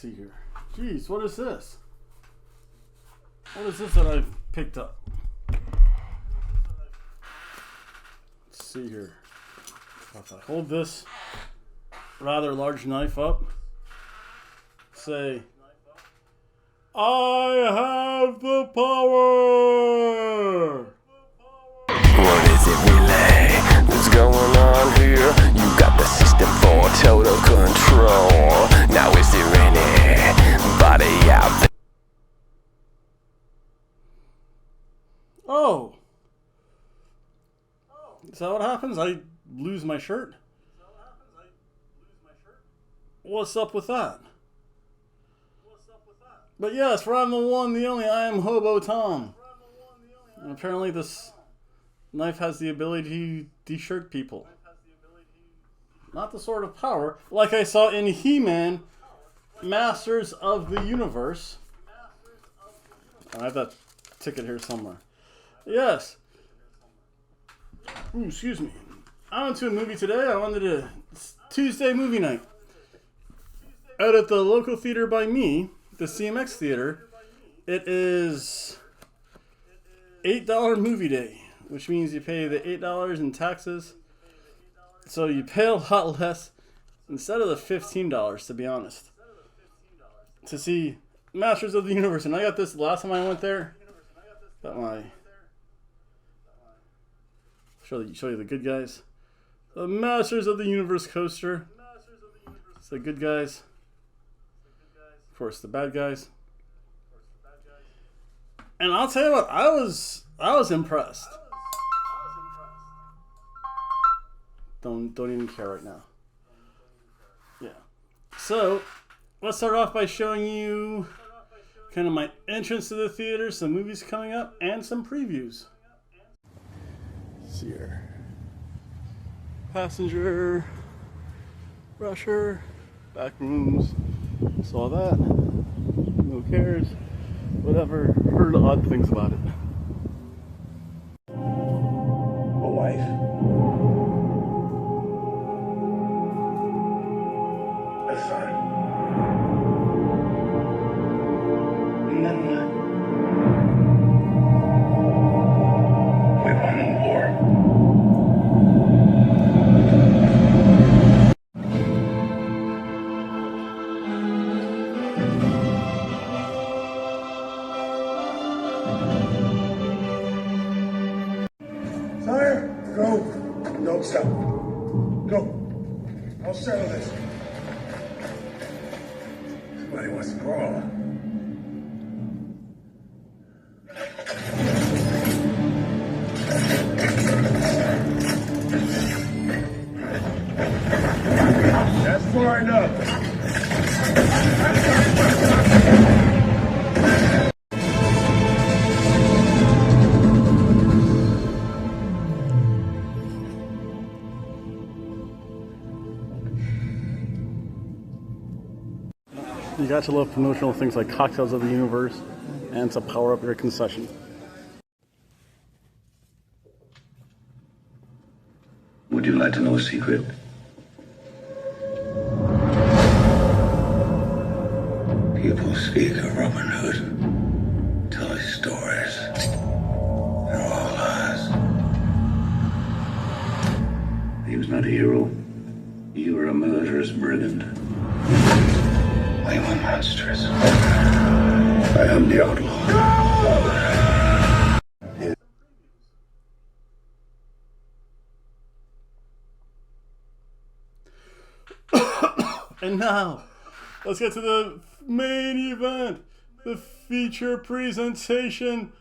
see here. Jeez, what is this? What is this that I've picked up? Let's see here. If I hold this rather large knife up, say, I have the power! What is it really that's going on here? You got the system for total control. Now is there anybody out there? Oh! Is that what happens? I lose my shirt? What's up with that? But yes, for I'm the one, the only, I am Hobo Tom. And apparently this knife has the ability to de-shirt people. Not the sort of power like I saw in He-Man, Masters of the Universe. I have that ticket here somewhere. Yes. Ooh, excuse me. I went to a movie today. It's Tuesday movie night. Out at the local theater by me, the CMX theater. It is $8 movie day, which means you pay the $8 in taxes. So you pay a lot less instead of the $15, to be honest, to see Masters of the Universe. And I got this last time I went there. Got my show you the good guys. The Masters of the Universe coaster. It's the good guys. Of course, the bad guys. And I'll tell you what, I was impressed. Don't even care right now. Yeah. So let's start off by showing you kind of my entrance to the theater, some movies coming up, and some previews. Let's see here. Passenger, rusher, back rooms. Saw that. No cares. Whatever. Heard odd things about it. A wife. A son. None. We won the war. Sire, go. Don't stop. Go. I'll settle this. Somebody wants to brawl. That's far enough. You got to love promotional things like Cocktails of the Universe and to power up your concession. Would you like to know a secret? People speak of Robin Hood, tell his stories. They're all lies. He was not a hero. You were a murderous brigand. I am monstrous. I am the outlaw. And now, let's get to the main event, the feature presentation,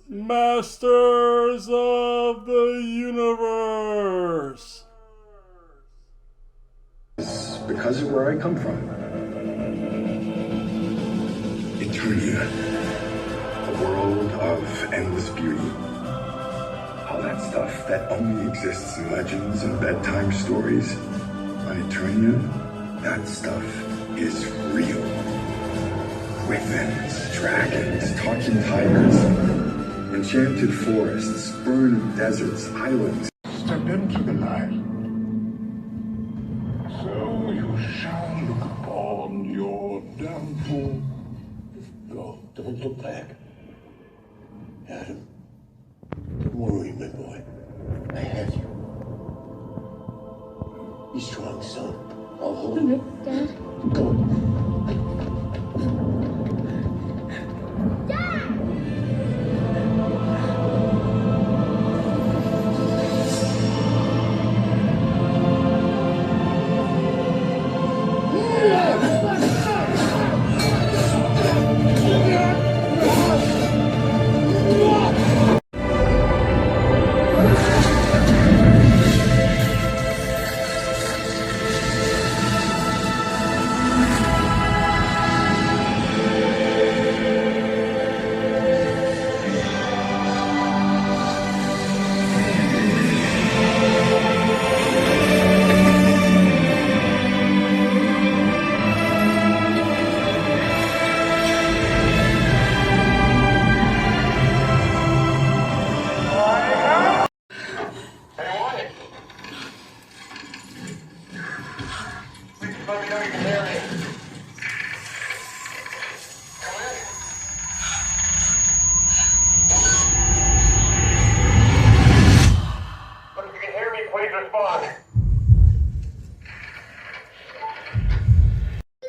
Masters of the Universe. Because of where I come from. Eternia, a world of endless beauty. All that stuff that only exists in legends and bedtime stories. On Eternia, that stuff is real. Griffins, dragons, talking tigers, enchanted forests, burned deserts, islands. Step into the light. So you shall look upon your downfall. look back. Adam, don't worry, my boy. I have you. Be strong, son. I'll hold you. Dad? Go.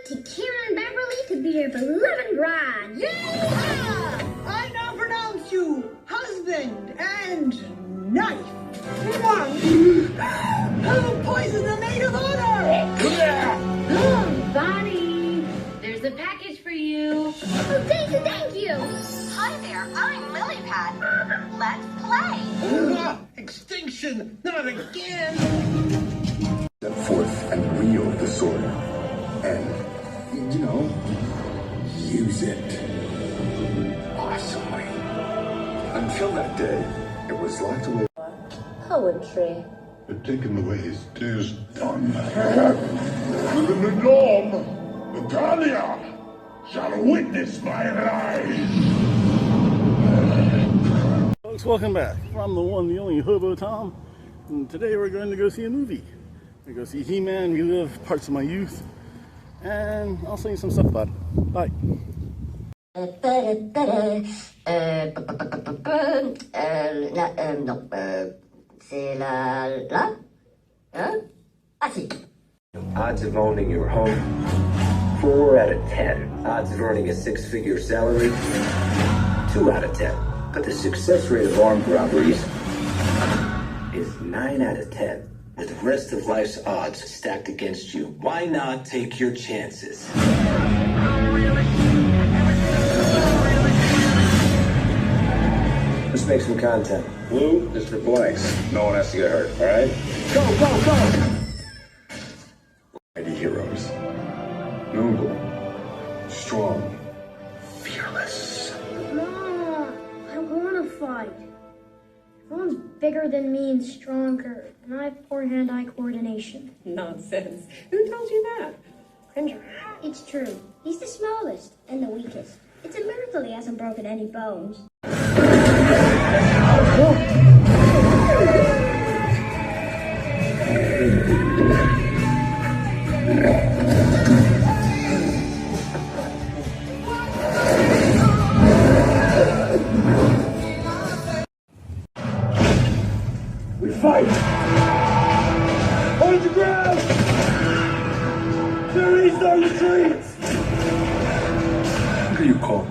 To Karen Beverly to be your beloved bride. Yeah! I now pronounce you husband and knife. Who poisoned the maid of honor? Oh, Bonnie, there's a package for you. Oh, Daisy, thank you. Hi there, I'm Lilypad. Let's play. Extinction! Not again! Step forth and wield the sword. And, use it. Awesomely. Until that day, it was locked away. Poetry. But taken away his days done. Within the dawn, Italia shall witness my rise. Folks, welcome back. I'm the one, the only Hobo Tom, and today we're going to go see a movie. We're going to go see He-Man, relive parts of my youth, and I'll sing some stuff about it. Bye. Non, c'est là, hein? Ah si. Odds of owning your home, 4 out of 10. Odds of earning a 6-figure salary, 2 out of 10. But the success rate of armed robberies is 9 out of 10. With the rest of life's odds stacked against you, why not take your chances? Let's make some content. Blue is for blanks. No one has to get hurt, all right? Go, go, go! Mighty heroes. Noble. Strong. Fearless. Mom, I want to fight. Everyone's bigger than me and stronger, and I have poor hand-eye coordination. Nonsense. Who told you that? Cringer. It's true. He's the smallest and the weakest. It's a miracle he hasn't broken any bones. We fight! Hold your ground! There is no retreat! What are you called?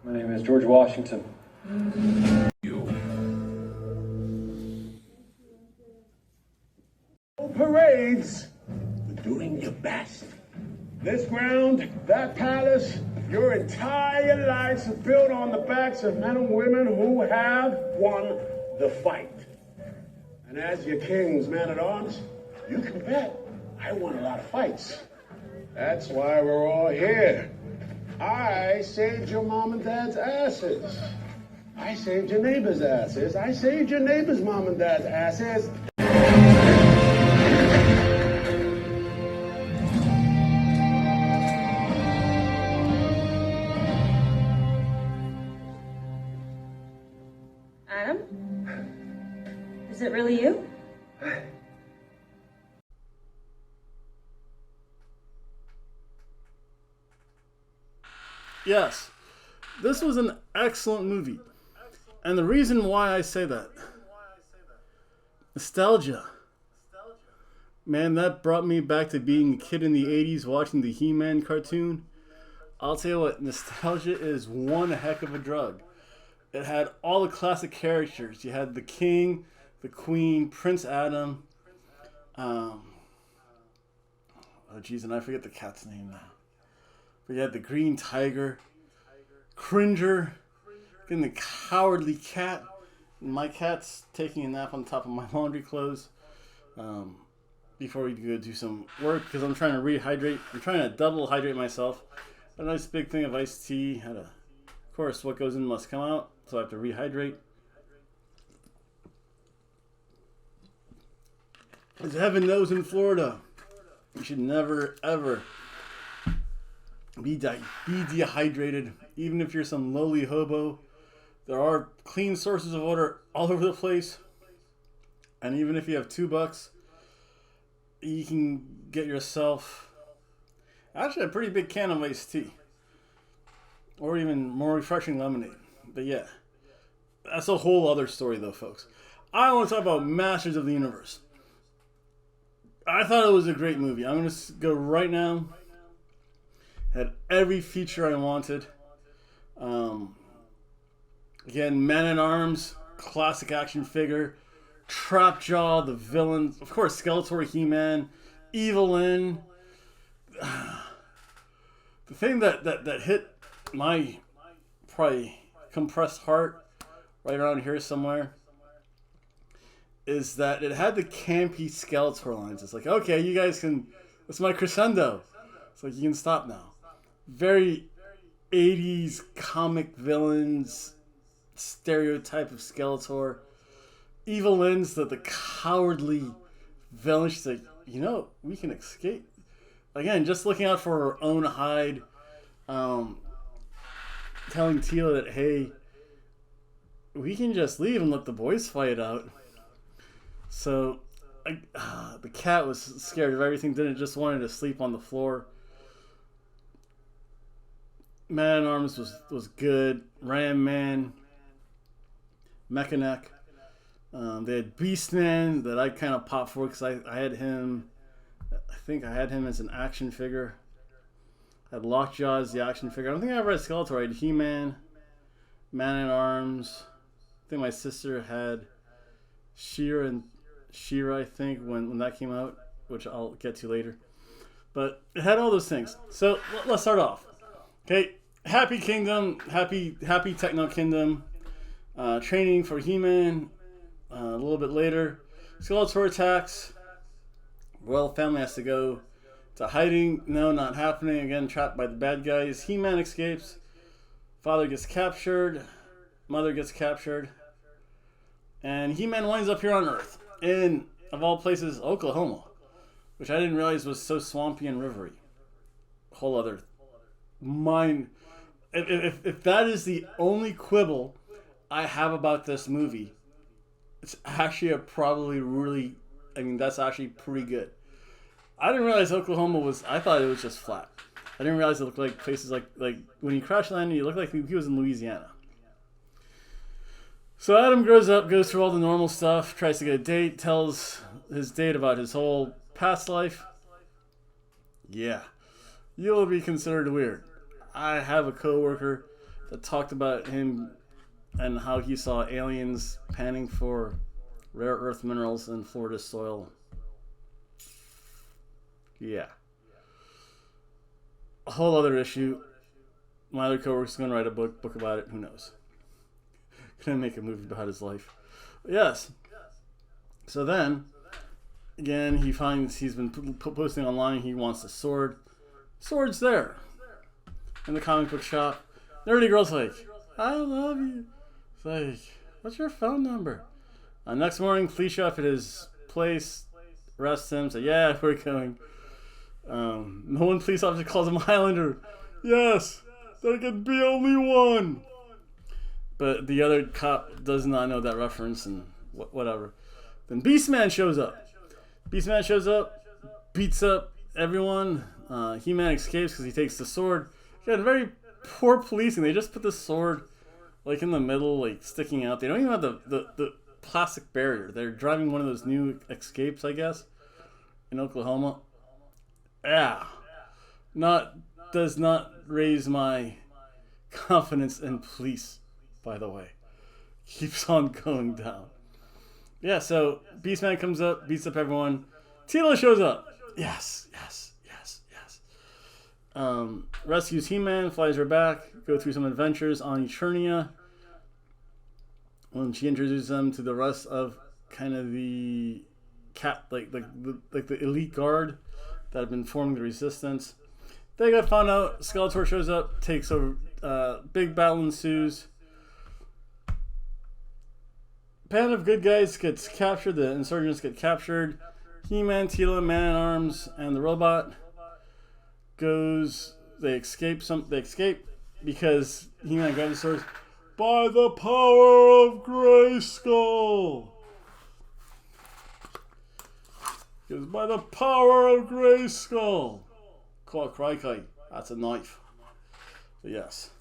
My name is George Washington. Parades, but doing your best. This ground, that palace, your entire lives are built on the backs of men and women who have won the fight. And as your king's man-at-arms, you can bet I won a lot of fights. That's why we're all here. I saved your mom and dad's asses. I saved your neighbor's asses. I saved your neighbor's mom and dad's asses. Adam? Is it really you? Yes, this was an excellent movie. And the reason why I say that, nostalgia. Man, that brought me back to being a kid in the 80s watching the He-Man cartoon. I'll tell you what, nostalgia is one heck of a drug. It had all the classic characters. You had the King, the Queen, Prince Adam. Oh, geez, and I forget the cat's name now. But you had the Green Tiger, Cringer, and the Cowardly Cat. And my cat's taking a nap on top of my laundry clothes before we go do some work because I'm trying to rehydrate. I'm trying to double hydrate myself. A nice big thing of iced tea. Of course, what goes in must come out, so I have to rehydrate. As heaven knows, in Florida, you should never, ever be dehydrated. Even if you're some lowly hobo, there are clean sources of water all over the place. And even if you have $2, you can get yourself actually a pretty big can of iced tea. Or even more refreshing lemonade. But yeah, that's a whole other story though, folks. I want to talk about Masters of the Universe. I thought it was a great movie. I'm going to go right now. Had every feature I wanted. Again, Man-at-Arms, classic action figure. Trapjaw, the villain. Of course, Skeletor, He-Man, Evelyn. The thing that hit my probably compressed heart right around here somewhere is that it had the campy Skeletor lines. It's like, okay, you guys can... It's my crescendo. It's like, you can stop now. Very 80s comic villains stereotype of Skeletor. Evelyn's the cowardly villain. She's like, you know, we can escape. Again, just looking out for her own hide. Telling Teela that, hey, we can just leave and let the boys fight it out. So, the cat was scared of everything. Didn't just wanted to sleep on the floor. Man-at-Arms was good. Ram Man. Mechanic. They had Beastman that I kind of popped for because I had him. I think I had him as an action figure. I had Lockjaw as the action figure. I don't think I ever had Skeletor. I had He-Man, Man-at-Arms. I think my sister had She-Ra, I think, when that came out, which I'll get to later. But it had all those things. So let's start off. Okay, Happy Kingdom, Happy Techno Kingdom. Training for He-Man a little bit later. Skeletor attacks. Royal family has to go to hiding. No, not happening. Again, trapped by the bad guys. He-Man escapes. Father gets captured. Mother gets captured. And He-Man winds up here on Earth. In, of all places, Oklahoma. Which I didn't realize was so swampy and rivery. Whole other mind. If that is the only quibble I have about this movie, it's actually that's actually pretty good. I didn't realize Oklahoma I thought it was just flat. I didn't realize it looked like places like when he crash landed, it looked like he was in Louisiana. So Adam grows up, goes through all the normal stuff, tries to get a date, tells his date about his whole past life. Yeah, you'll be considered weird. I have a coworker that talked about him and how he saw aliens panning for rare earth minerals in Florida soil. Yeah. A whole other issue. My other coworker's going to write a book about it. Who knows? Going to make a movie about his life. Yes. So then, again, he finds he's been posting online. He wants a sword. Sword's there. In the comic book shop. Nerdy girl's like, I love you. It's like, what's your phone number? Next morning, police show up at his place, arrest him, say, yeah, we're going. No one police officer calls him Highlander. Yes, there could be only one. But the other cop does not know that reference and whatever. Then Beastman shows up. Beastman shows up, beats up everyone. He-Man escapes because he takes the sword. Again, very poor policing. They just put the sword like in the middle, like sticking out. They don't even have the plastic barrier. They're driving one of those new Escapes, I guess, in Oklahoma. Yeah, does not raise my confidence in police. By the way, keeps on going down. Yeah, so Beastman comes up, beats up everyone. Tila shows up. Yes. Rescues He-Man, flies her back, go through some adventures on Eternia. When she introduces them to the rest of kind of the the elite guard that have been forming the resistance. They got found out. Skeletor shows up, takes over. Big battle ensues. Band of good guys gets captured. The insurgents get captured. He-Man, Tila, Man-at-Arms, and the robot goes. They escape. They escape because He-Man grabs the swords. By the power of Grayskull. Because by the power of Grayskull. Crikey, that's a knife. But yes.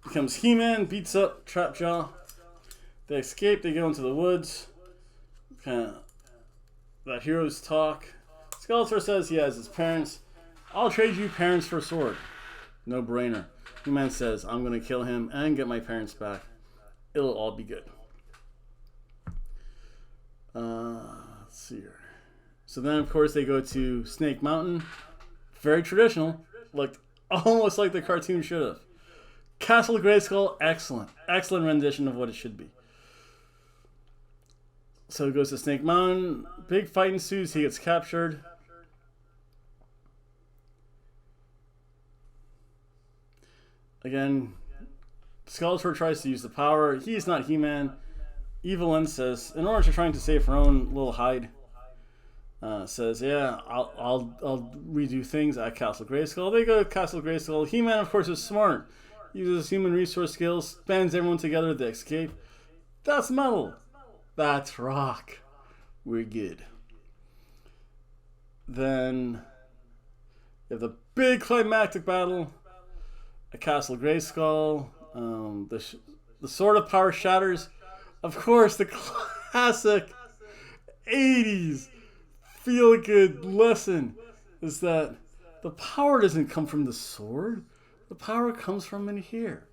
Becomes He-Man, beats up Trapjaw. They escape, they go into the woods. Kind of that heroes talk. Skeletor says he has his parents. I'll trade you parents for a sword. No brainer. He-Man says, I'm going to kill him and get my parents back. It'll all be good. Let's see here. So then, of course, they go to Snake Mountain. Very traditional. Looked almost like the cartoon should have. Castle Grayskull, excellent. Excellent rendition of what it should be. So it goes to Snake Mountain. Big fight ensues. He gets captured. Again, Skeletor tries to use the power. He's not He-Man. Evelyn says, in order to trying to save her own little hide, says, yeah, I'll redo things at Castle Grayskull. They go to Castle Grayskull. He-Man, of course, is smart. Uses human resource skills, bands everyone together to escape. That's metal. That's rock. We're good. Then you have the big climactic battle at Castle Grayskull. The Sword of Power shatters. Of course, the classic 80s feel-good lesson is that the power doesn't come from the sword. The power comes from in here.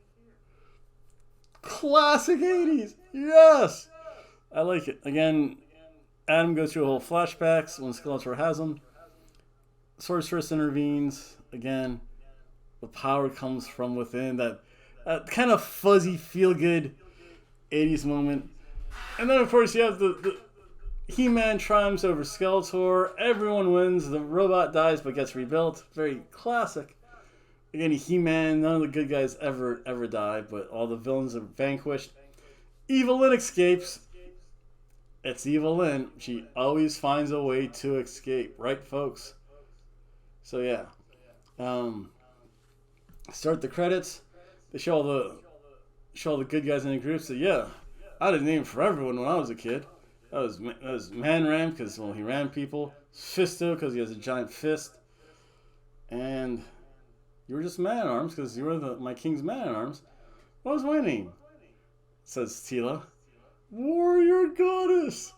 Classic 80s. Yes! I like it. Again, Adam goes through a whole flashbacks when Skeletor has them. Sorceress intervenes. Again, the power comes from within. That kind of fuzzy, feel-good 80s moment. And then, of course, you have the He-Man triumphs over Skeletor. Everyone wins. The robot dies but gets rebuilt. Very classic. Again, He-Man, none of the good guys ever die, but all the villains are vanquished. Evelyn escapes. It's Evelyn. She always finds a way to escape. Right, folks? So, yeah. Start the credits. They show all the good guys in the group. So, yeah, I had a name for everyone when I was a kid. That was Man-Ram because, well, he ran people. Fisto because he has a giant fist. And you were just Man-at-Arms because you were my king's Man-at-Arms. What was my name? Says Tila. Warrior Goddess.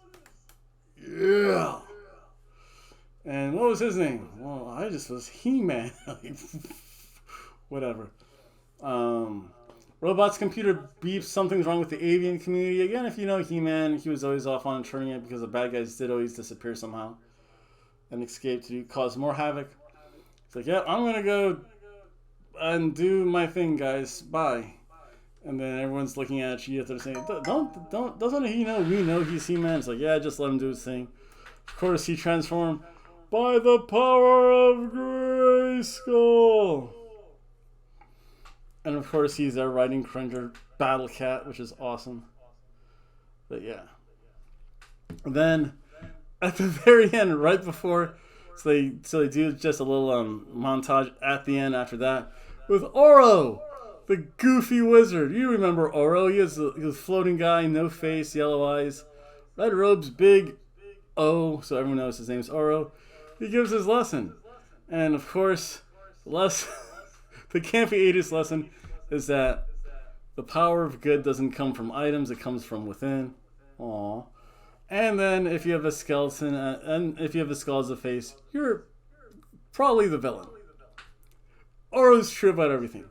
Yeah. And what was his name? Well, I just was He-Man. Whatever. Robot's computer beeps something's wrong with the avian community. Again, if you know He-Man, he was always off on Eternia because the bad guys did always disappear somehow and escape to cause more havoc. It's like, yeah, I'm going to go and do my thing, guys. Bye. And then everyone's looking at you. They're saying, doesn't he know we know he's He-Man? It's like, yeah, just let him do his thing. Of course, he transformed by the power of Grayskull. And of course, he's there riding Cringer Battle Cat, which is awesome. But yeah. And then at the very end, right before, so they do just a little montage at the end after that with Oro, the goofy wizard. You remember Oro? He was a floating guy, no face, yellow eyes, red robes, big O, so everyone knows his name's Oro. He gives his lesson, and of course, the campy 80s lesson is that the power of good doesn't come from items, it comes from within. Aww. And then if you have a skeleton, and if you have a skull as a face, you're probably the villain. Or it's true about everything.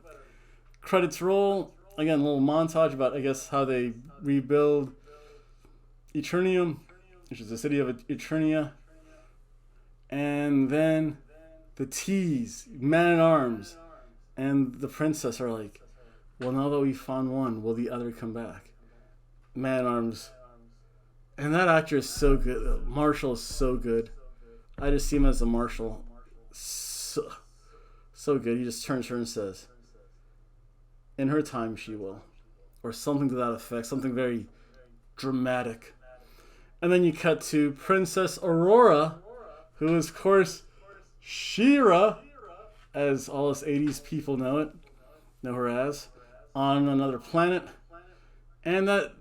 Credits roll. Again, a little montage about, I guess, how they rebuild Eternium, which is the city of Eternia. And then the tease, Man-at-Arms, and the princess are like, well, now that we found one, will the other come back? Man-at-Arms. And that actor is so good. Marshall is so good. I just see him as a Marshall. So good. He just turns to her and says, in her time she will. Or something to that effect. Something very dramatic. And then you cut to Princess Aurora, who is, of course, She-Ra, as all us 80s people know her as, on another planet. And that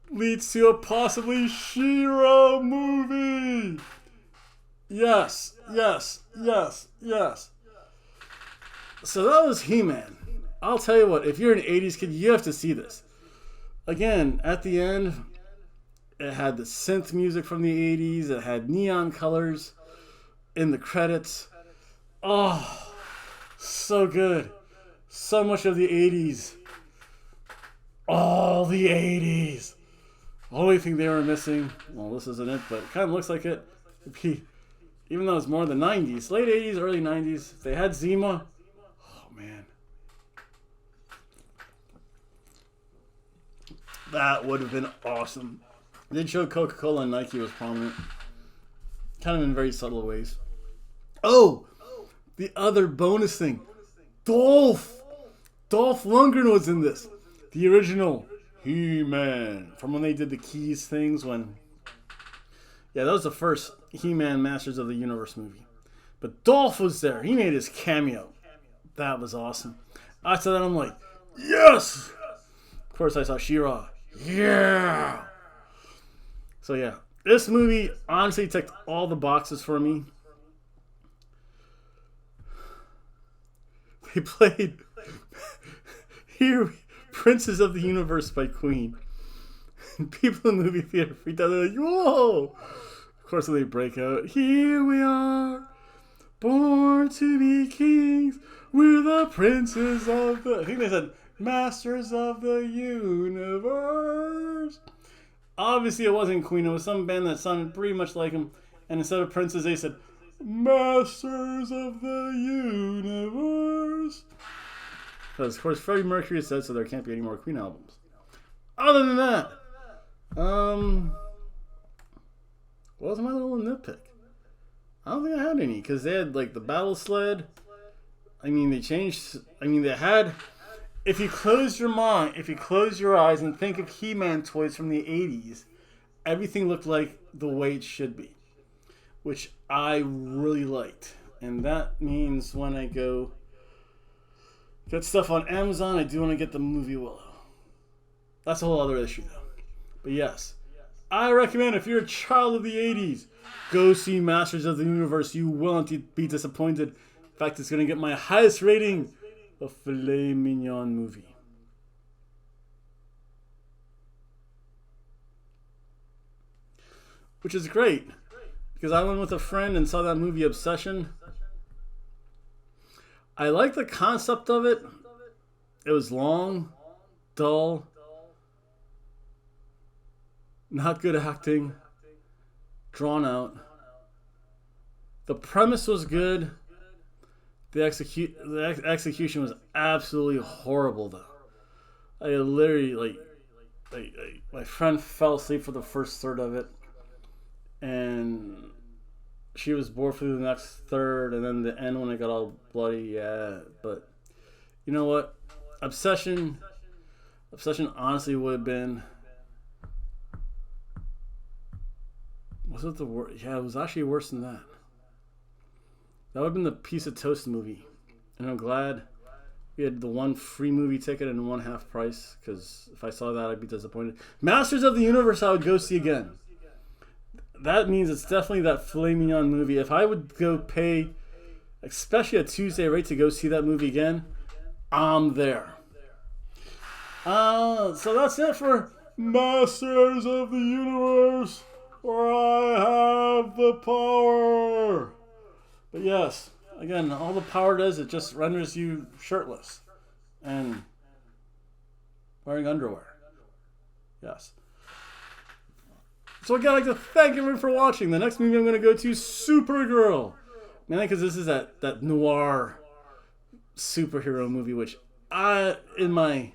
leads to a possibly She-Ra movie. Yes. So that was He-Man. I'll tell you what, if you're an 80s kid, you have to see this. Again, at the end, it had the synth music from the 80s. It had neon colors in the credits. Oh, so good. So much of the 80s. All the 80s. Only thing they were missing, well, this isn't it, but it kind of looks like it. Even though it's more the 90s, late 80s, early 90s, if they had Zima, oh man. That would have been awesome. They did show Coca-Cola and Nike was prominent. Kind of in very subtle ways. Oh! The other bonus thing. Dolph Lundgren was in this. The original He-Man. From when they did the Keys things when... Yeah, that was the first He-Man Masters of the Universe movie. But Dolph was there. He made his cameo. That was awesome. After that, I'm like, yes! Of course, I saw She-Ra. Yeah! So yeah, this movie honestly ticked all the boxes for me. They played here Princess of the Universe by Queen. And people in the movie theater freaked out. They're like, whoa! Of course, they break out. Here we are, born to be kings. We're the princes of the... I think they said, masters of the universe. Obviously, it wasn't Queen. It was some band that sounded pretty much like him. And instead of princes, they said, masters of the universe. Because, of course, Freddie Mercury said so there can't be any more Queen albums. Other than that, what was my little nitpick? I don't think I had any. Because they had, like, the battle sled. I mean, they changed... I mean, they had... If you close your mind, if you close your eyes and think of He-Man toys from the 80s, everything looked like the way it should be, which I really liked. And that means when I go get stuff on Amazon, I do want to get the movie Willow. That's a whole other issue, though. But yes, I recommend if you're a child of the 80s, go see Masters of the Universe. You won't be disappointed. In fact, it's going to get my highest rating. A filet mignon movie. Which is great. Because I went with a friend and saw that movie Obsession. I like the concept of it. It was long, dull, not good acting, drawn out. The premise was good. The execution was absolutely horrible, though. I literally, my friend fell asleep for the first third of it, and she was bored for the next third, and then the end when it got all bloody, yeah. But you know what? Obsession honestly would have been... Was it the worst? Yeah, it was actually worse than that. That would have been the Piece of Toast movie. And I'm glad we had the one free movie ticket and one half price, because if I saw that, I'd be disappointed. Masters of the Universe, I would go see again. That means it's definitely that filet mignon movie. If I would go pay, especially a Tuesday rate, to go see that movie again, I'm there. So that's it for Masters of the Universe, where I have the power. But yes, again, all the power does, it just renders you shirtless and wearing underwear. Yes. So again, I'd like to thank everyone for watching. The next movie I'm going to go to, Supergirl. Mainly because this is that noir superhero movie, which I, in my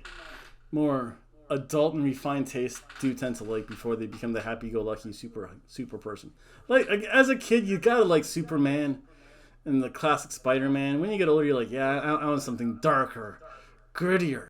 more adult and refined taste, do tend to like before they become the happy-go-lucky super person. Like, as a kid, you gotta like Superman and the classic Spider-Man. When you get older, you're like, yeah, I want something darker, grittier.